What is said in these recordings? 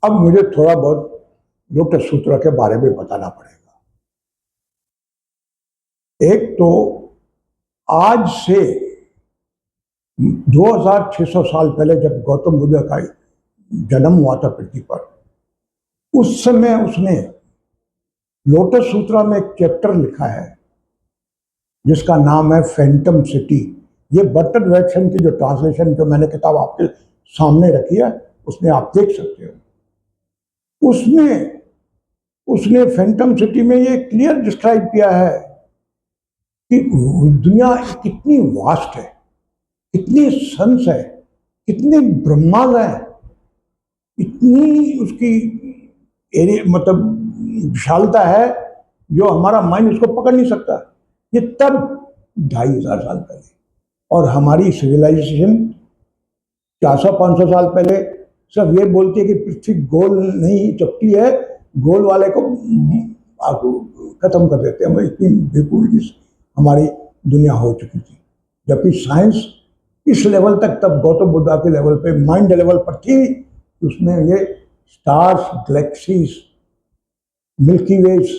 अब मुझे थोड़ा बहुत लोटस सूत्र के बारे में बताना पड़ेगा। एक तो आज से 2600 साल पहले जब गौतम बुद्ध का जन्म हुआ था पृथ्वी पर, उस समय उसने लोटस सूत्रा में एक चैप्टर लिखा है जिसका नाम है फैंटम सिटी। ये बर्टन वैक्सन की जो ट्रांसलेशन जो मैंने किताब आपके सामने रखी है उसमें आप देख सकते हो। उसमें उसने फैंटम सिटी में ये क्लियर डिस्क्राइब किया है कि दुनिया कितनी वास्ट है, कितनी सन्स है, कितने ब्रह्मांड है, इतनी उसकी एरिया मतलब विशालता है जो हमारा माइंड उसको पकड़ नहीं सकता। ये तब 2500 साल पहले, और हमारी सिविलाइजेशन 400-500 साल पहले सब ये बोलती है कि पृथ्वी गोल नहीं चपटी है, गोल वाले को खत्म कर देते हैं। इतनी बेवकूफ़ी हमारी दुनिया हो चुकी थी, जबकि साइंस इस लेवल तक तब गौतम बुद्धा के लेवल पे, माइंड लेवल पर थी। उसमें ये स्टार्स, गैलेक्सीज, मिल्की वेज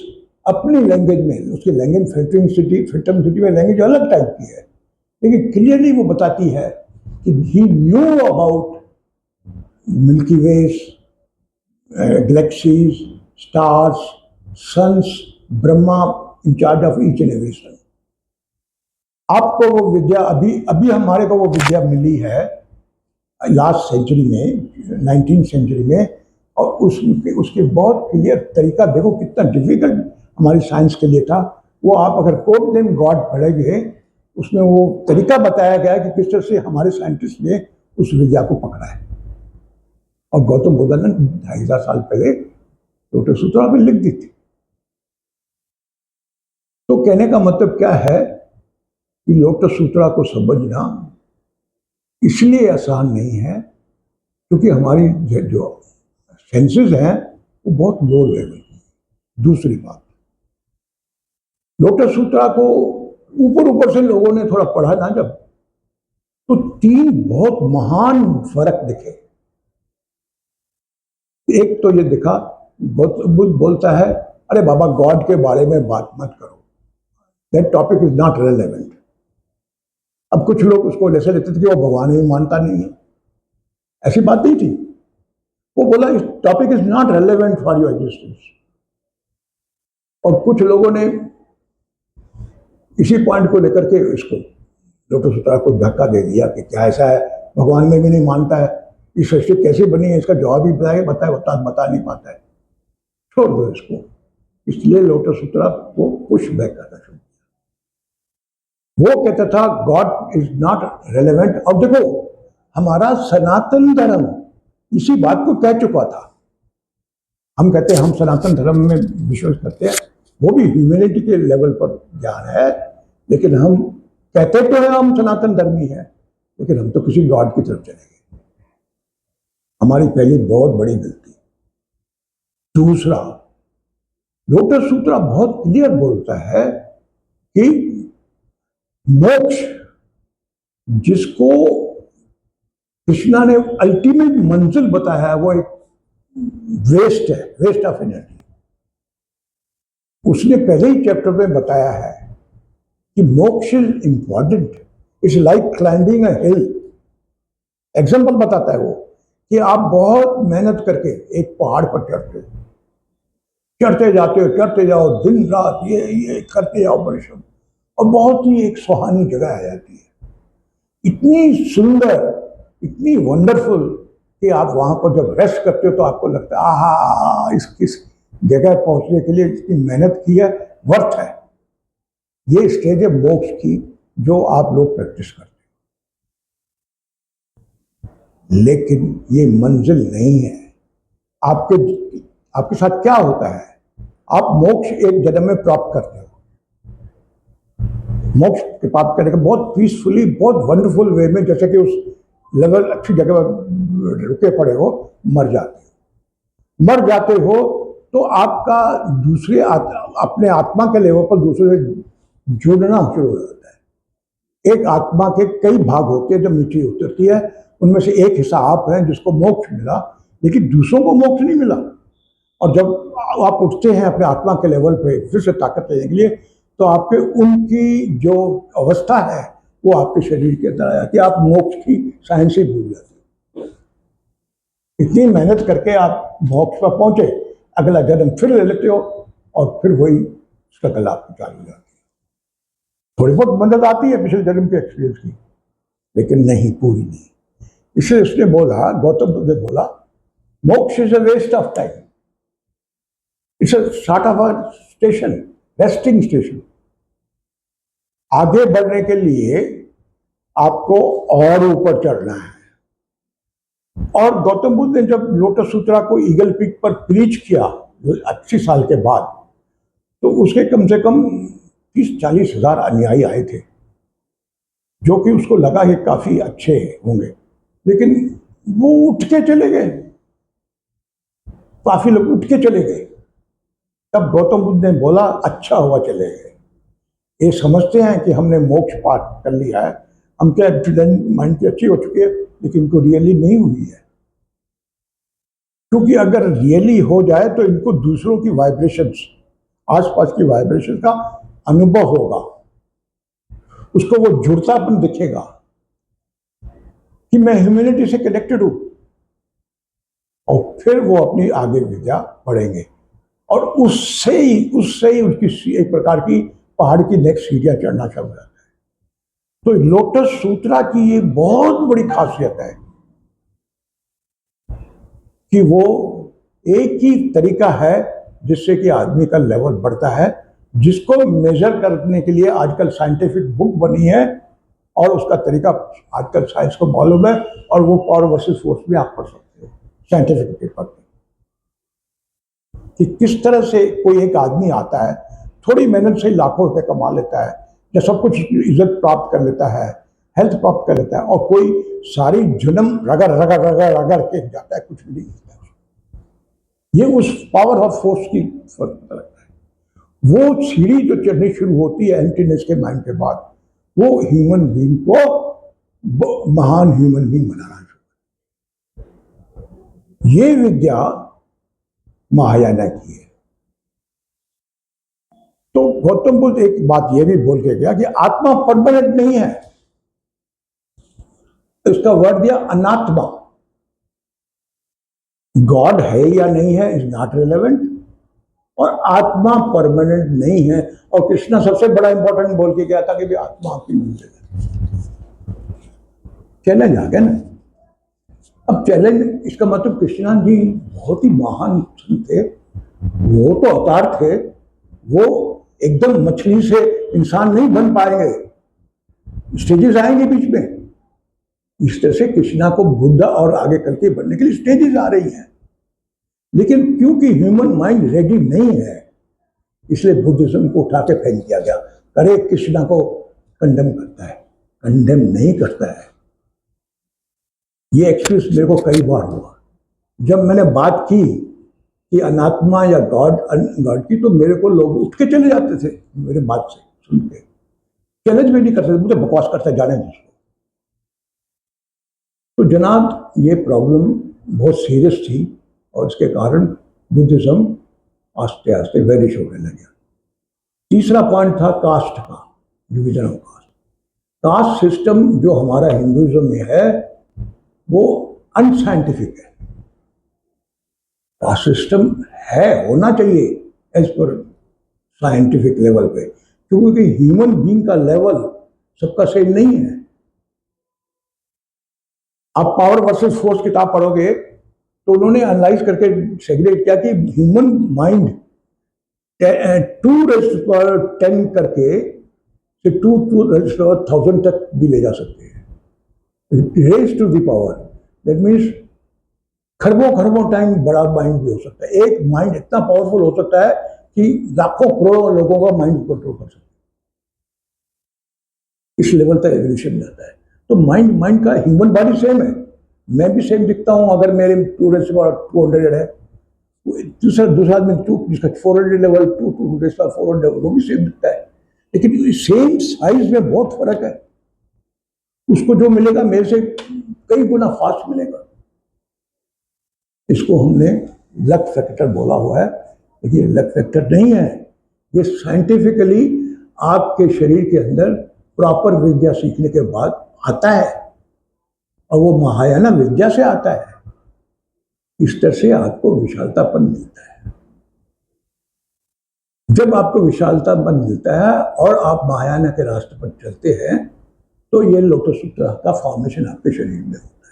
अपनी लैंग्वेज में, उसकी लैंग्वेज फैंटम सिटी में लैंग्वेज अलग टाइप की है, लेकिन क्लियरली वो बताती है कि he knew about milky ways, galaxies, stars, suns, Brahma in charge of each and every sun. आपको वो विद्या अभी हमारे को वो विद्या मिली है लास्ट सेंचुरी में, 19th सेंचुरी में, और उसके बहुत क्लियर तरीका देखो कितना डिफिकल्ट हमारी साइंस के लिए था। वो आप अगर कोड नेम गॉड पढ़ेंगे उसमें वो तरीका बताया गया है कि किस तरह से हमारे साइंटिस्ट ने उस विद्या को पकड़ा है। और गौतम बुद्ध ने 2500 साल पहले लोटस सूत्रा में लिख दी थी। तो कहने का मतलब क्या है कि लोटस सूत्रा को समझना इसलिए आसान नहीं है क्योंकि हमारी जो सेंसेस हैं वो बहुत लो लेवल की। दूसरी बात, लोटस सूत्रा को ऊपर से लोगों ने थोड़ा पढ़ा ना जब, तो 3 बहुत महान फर्क दिखे। एक तो ये दिखा, बुद्ध बोलता है अरे बाबा गॉड के बारे में बात मत करो, that topic is not relevant. अब कुछ लोग उसको ऐसे लेते थे कि वो भगवान ही मानता नहीं है, ऐसी बात नहीं थी। वो बोला इस topic is not relevant for your existence. और कुछ लोगों ने इसी पॉइंट को लेकर के इसको लोटस सूत्रा को धक्का दे दिया कि क्या ऐसा है, भगवान में भी नहीं मानता है, ये सृष्टि कैसे बनी है इसका जवाब ही बता नहीं पाता है, छोड़ दो इसको। इसलिए लोटस सूत्रा को पुश बैक करना शुरू किया। वो कहता था गॉड इज नॉट रेलेवेंट। अब देखो हमारा सनातन धर्म इसी बात को कह चुका था। हम कहते हैं हम सनातन धर्म में विश्वास करते हैं, वो भी ह्यूमैनिटी के लेवल पर ज्ञान है, लेकिन हम कहते तो हैं हम सनातन धर्मी हैं, लेकिन हम तो किसी गॉड की तरफ चले गए। हमारी पहली बहुत बड़ी गलती। दूसरा, लोटस सूत्रा बहुत क्लियर बोलता है कि मोक्ष जिसको कृष्णा ने अल्टीमेट मंजिल बताया है वो एक वेस्ट है, वेस्ट ऑफ एनर्जी। उसने पहले ही चैप्टर में बताया है कि मोक्ष is important, it's like climbing a hill. Example बताता है वो कि आप बहुत मेहनत करके एक पहाड़ पर चढ़ते जाओ दिन रात, ये करते जाओ परिश्रम, और बहुत ही एक सुहानी जगह आ जाती है, इतनी सुंदर, इतनी वंडरफुल कि आप वहां पर जब रेस्ट करते हो तो आपको लगता है आहा इस जगह पहुंचने के लिए इतनी मेहनत की है, वर्थ है। ये स्टेज है मोक्ष की जो आप लोग प्रैक्टिस करते हैं, लेकिन ये मंजिल नहीं है। आपके साथ क्या होता है, आप मोक्ष एक जन्म में प्राप्त करते हो, मोक्ष प्राप्त करने का बहुत पीसफुली, बहुत वंडरफुल वे में, जैसे कि उस लेवल अच्छी जगह पर रुके पड़े हो, मर जाते हो तो आपका दूसरे अपने आत्मा के लेवल पर दूसरे से जुड़ना शुरू हो जाता है। एक आत्मा के कई भाग होते हैं जो नीचे उतरती है, उनमें से एक हिस्सा आप है जिसको मोक्ष मिला, लेकिन दूसरों को मोक्ष नहीं मिला। और जब आप उठते हैं अपने आत्मा के लेवल पे फिर से ताकत लेने के लिए, तो आपके उनकी जो अवस्था है वो आपके शरीर के अंदर आ जाती है, आप मोक्ष की साइंस ही भूल जाते हैं। इतनी मेहनत करके आप मोक्ष पर पहुंचे, अगला जन्म फिर ले लेते हो और फिर वही स्ट्रगल आपकी चालू हो जाती है। थोड़ी बहुत मदद आती है पिछले जन्म के एक्सपीरियंस की, लेकिन नहीं, पूरी नहीं। इसलिए उसने बोला, गौतम बुद्ध ने बोला, moksha is a waste of time, it's a sort of a station, resting station. आगे बढ़ने के लिए आपको और ऊपर चढ़ना है। और गौतम बुद्ध ने जब लोटस सूत्रा को ईगल पीक पर प्रीच किया 80 साल के बाद, तो उसके कम से कम 30-40 हजार अनुयायी आए थे, जो कि उसको लगा कि काफी अच्छे होंगे, लेकिन वो उठ के चले गए, काफी लोग उठ के चले गए। तब गौतम बुद्ध ने बोला, अच्छा हुआ चले गए, ये समझते हैं कि हमने मोक्ष पाठ कर लिया है, हम क्या माइंड की अच्छी हो चुकी है, लेकिन इनको रियली नहीं हुई है। क्योंकि अगर रियली हो जाए तो इनको दूसरों की वाइब्रेशंस, आसपास की वाइब्रेशन का अनुभव होगा, उसको वो जुड़तापन दिखेगा कि मैं ह्यूमैनिटी से कनेक्टेड हूं, और फिर वो अपनी आगे विद्या पढ़ेंगे, और उससे ही उसकी एक प्रकार की पहाड़ की नेक्स्ट सीढ़ियां चढ़ना शुरू हो जाता है। तो लोटस सूत्रा की ये बहुत बड़ी खासियत है कि वो एक ही तरीका है जिससे कि आदमी का लेवल बढ़ता है, जिसको मेजर करने के लिए आजकल साइंटिफिक बुक बनी है, और उसका तरीका आजकल साइंस को मालूम है, और वो पावर वर्सेस फोर्स में आप पढ़ सकते हो साइंटिफिक पेपर में, कि किस तरह से कोई एक आदमी आता है, थोड़ी मेहनत से लाखों रुपए कमा लेता है, या सब कुछ इज्जत प्राप्त कर लेता है, हेल्थ प्राप्त कर लेता है, और कोई सारी जन्म रगड़ रगड़ रगड़ रगड़ के जाता है, कुछ भी नहीं होता। ये उस पावर ऑफ फोर्स की फर्क पता लगता है। वो सीढ़ी जो चढ़नी शुरू होती है एम्प्टीनेस के माइंड के बाद, वो ह्यूमन बीइंग को महान ह्यूमन बीइंग बनाना शुरू। ये विद्या महायान की है। तो गौतम बुद्ध एक बात ये भी बोल के गया कि आत्मा परमानेंट नहीं है, इसका वर्ड दिया अनात्मा। गॉड है या नहीं है इज नॉट रिलेवेंट, और आत्मा परमानेंट नहीं है। और कृष्णा सबसे बड़ा इंपॉर्टेंट बोल के गया था कि भी आत्मा आपकी मंजिल है। चैलेंज आ गया ना। अब चैलेंज, इसका मतलब कृष्णा जी बहुत ही महान संत थे, वो तो अवतार थे, वो एकदम मछली से इंसान नहीं बन पाएंगे, स्टेजेस आएंगे बीच में। इस तरह से कृष्णा को बुद्ध और आगे करके बनने के लिए स्टेजेस आ रही हैं, लेकिन क्योंकि ह्यूमन माइंड रेडी नहीं है, इसलिए बुद्धिज्म को उठा के फेंक दिया गया। अरे कृष्णा को कंडेम करता है, कंडेम नहीं करता है। ये एक्सपीरियंस मेरे को कई बार हुआ, जब मैंने बात की कि अनात्मा या गॉड की, तो मेरे को लोग उठ के चले जाते थे मेरे बात से सुन के, चैलेंज भी नहीं करते थे, मुझे बकवास करता जाने दो। तो जनाब ये प्रॉब्लम बहुत सीरियस थी, और इसके कारण बुद्धिज्म आस्ते आस्ते वेरिश होने लगा। तीसरा पॉइंट था कास्ट का, division of caste. Caste system जो हमारा हिंदुइज्म में है वो अनसाइंटिफिक है। कास्ट सिस्टम है, होना चाहिए एज पर साइंटिफिक लेवल पे, क्योंकि ह्यूमन बीइंग का लेवल सबका सेम नहीं है। आप पावर वर्सेस फोर्स किताब पढ़ोगे तो उन्होंने एनालाइज करके सेग्रीगेट किया कि ह्यूमन माइंड 2⁻10 करके से 2⁻1000 तक भी ले जा सकते हैं। Raise to the power, that means खरबों खरबों टाइम बड़ा माइंड भी हो सकता है। एक माइंड इतना पावरफुल हो सकता है कि लाखों करोड़ों लोगों का माइंड कंट्रोल कर सकता है। इस लेवल तक एवोल्यूशन जाता है। तो माइंड का ह्यूमन बॉडी सेम है, मैं भी सेम दिखता हूं अगर मेरे 200 है, दूसरा आदमी जिसका 400 लेवल 400 वो भी सेम दिखता है, लेकिन सेम साइज में बहुत फर्क है। उसको जो मिलेगा मेरे से कई गुना फास्ट मिलेगा। इसको हमने लक फैक्टर बोला हुआ है, लेकिन ये लक फैक्टर नहीं है। ये साइंटिफिकली आपके शरीर के अंदर प्रॉपर विद्या सीखने के बाद आता है, और वो महायाना विद्या से आता है। इस तरह से आपको विशालतापन मिलता है। जब आपको विशालतापन मिलता है और आप महायाना के रास्ते पर चलते हैं, तो ये लोटस सूत्र का फॉर्मेशन आपके शरीर में होता है।